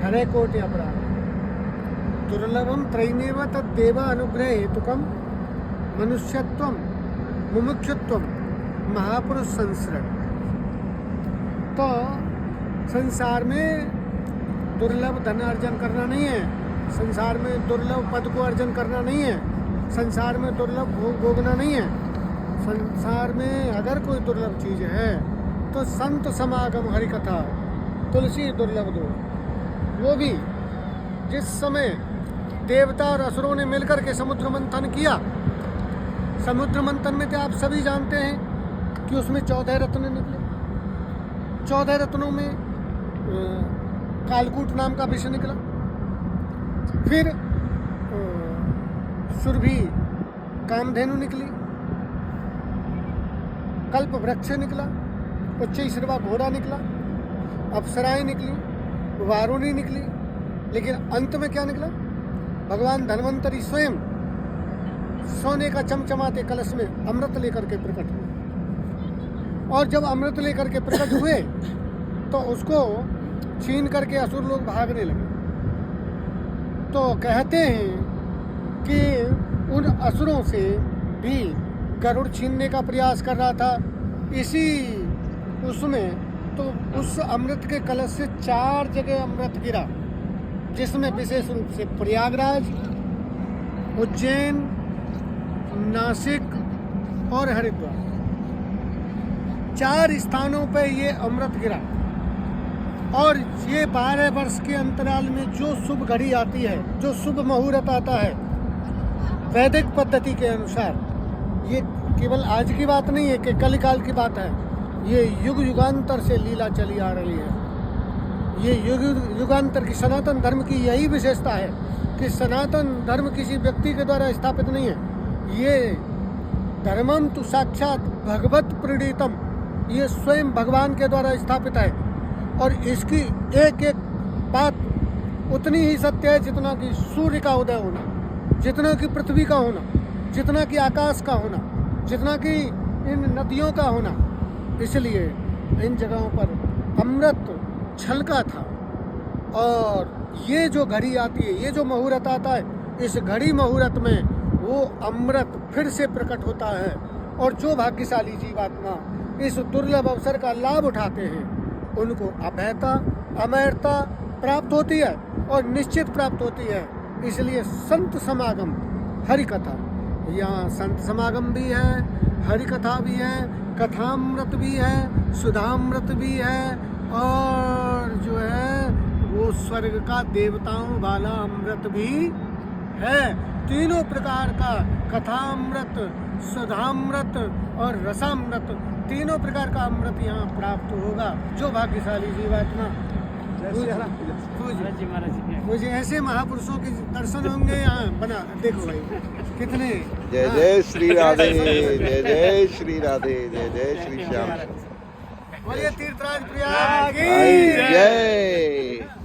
हरे कोटि अपराध दुर्लभम त्रैमेव तद्देव अनुग्रह हेतुकम मनुष्यत्वम मुमुक्षुत्वम महापुरुष संसरण। तो संसार में दुर्लभ धन अर्जन करना नहीं है, संसार में दुर्लभ पद को अर्जन करना नहीं है, संसार में दुर्लभ भोग भोगना नहीं है। संसार में अगर कोई दुर्लभ चीज़ है तो संत समागम हरि कथा, तुलसी दुर्लभ दो। वो भी जिस समय देवता और असुरों ने मिलकर के समुद्र मंथन किया, समुद्र मंथन में तो आप सभी जानते हैं कि उसमें 14 रत्न निकले। 14 रत्नों में कालकूट नाम का विष निकला, फिर सुरभि कामधेनु निकली, कल्प वृक्ष निकला, उच्चैश्रवा घोड़ा निकला, अप्सराएं निकली, वारुणी निकली, लेकिन अंत में क्या निकला? भगवान धन्वंतरी स्वयं सोने का चमचमाते कलश में अमृत लेकर के प्रकट हुए। और जब अमृत लेकर के प्रकट हुए तो उसको छीन करके असुर लोग भागने लगे। तो कहते हैं कि उन असुरों से भी गरुड़ छीनने का प्रयास कर रहा था। इसी उसमें तो उस अमृत के कलश से 4 जगह अमृत गिरा, जिसमें विशेष रूप से प्रयागराज, उज्जैन, नासिक और हरिद्वार, 4 स्थानों पर ये अमृत गिरा। और ये 12 वर्ष के अंतराल में जो शुभ घड़ी आती है, जो शुभ मुहूर्त आता है वैदिक पद्धति के अनुसार, ये केवल आज की बात नहीं है कि कलिकाल की बात है, ये युग युगांतर से लीला चली आ रही है। ये युग युगांतर की सनातन धर्म की यही विशेषता है कि सनातन धर्म किसी व्यक्ति के द्वारा स्थापित नहीं है। ये धर्मम तो साक्षात भगवत प्रणीतम, ये स्वयं भगवान के द्वारा स्थापित है। और इसकी एक एक बात उतनी ही सत्य है जितना कि सूर्य का उदय होना, जितना कि पृथ्वी का होना, जितना कि आकाश का होना, जितना कि इन नदियों का होना। इसलिए इन जगहों पर अमृत छलका था। और ये जो घड़ी आती है, ये जो मुहूर्त आता है, इस घड़ी मुहूर्त में वो अमृत फिर से प्रकट होता है। और जो भाग्यशाली जीवात्मा इस दुर्लभ अवसर का लाभ उठाते हैं उनको अभयता, अमरता प्राप्त होती है और निश्चित प्राप्त होती है। इसलिए संत समागम हरि कथा, यहाँ संत समागम भी है, हरि कथा भी है, कथामृत भी है, सुधामृत भी है, और जो है वो स्वर्ग का देवताओं वाला अमृत भी है। तीनों प्रकार का कथामृत, सुधामृत और रसामृत, तीनों प्रकार का अमृत यहाँ प्राप्त होगा। जो भाग्यशाली जीवात्मा मुझे ऐसे महापुरुषों के दर्शन होंगे यहाँ बना। देखो भाई कितने जय जय श्री राधे, जय जय श्री राधे, जय जय श्री श्याम। बोलिए तीर्थराज प्रयाग की जय।